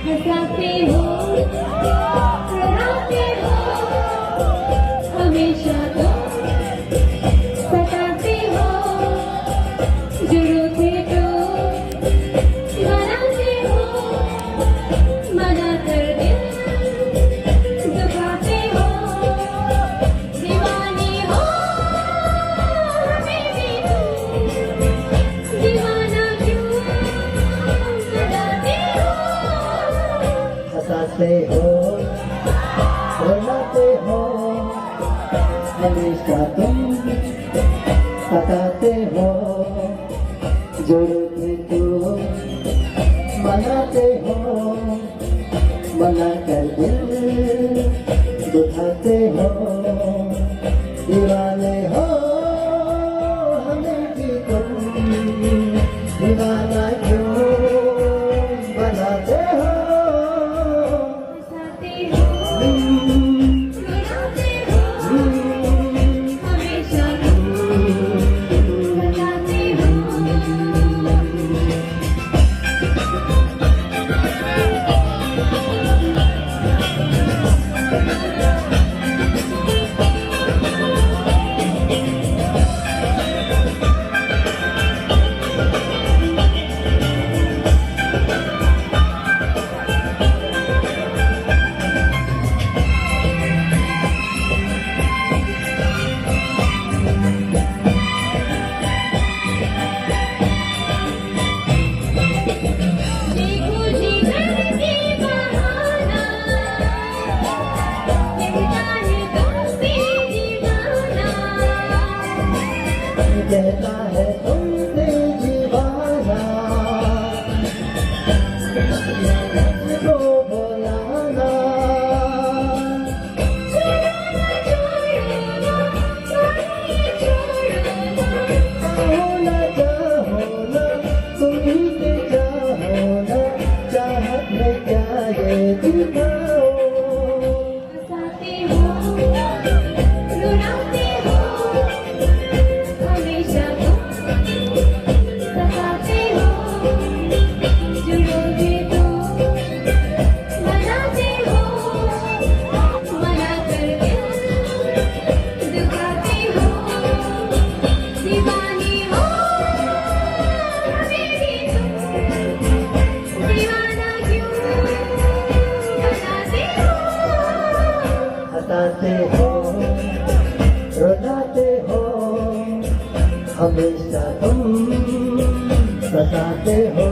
हंसाते हो, रुलाते हो, हमेशा तुम सताते हो, जुड़ो थे तो मनाते हो, मना कर दिल दुखाते हो, दीवानी हो हमें भी तुम, दीवाना क्यों लगाते हो। हंसाते हो, रुलाते हो, हमेशा तुम सताते हो, जुड़ते तो मनाते हो, मना कर दिल दुखाते हो, दीवाने हो हमें भी तुम, दीवाना क्यों बनाते हो। हंसाते हो, रुलाते हो, हमेशा तुम सताते हो। देखो जीवन की बहाना, कहता है तुम पे दीवाना। कहता है तुमसे दीवाना, को बुलाना, चाहो ना चाहो ना, तुम ही के चाहो ना, चाहत में क्या ये दिखाओ। हंसाते हो, रुलाते हो, हमेशा तुम सताते हो, जुड़ोगे तो मनाते हो, मना कर दिल दुखाते हो, दीवानी हो हमें भी तुम, दीवाना क्यों बनाते हो। हंसाते हो, रुलाते हो, हमेशा तुम सताते हो,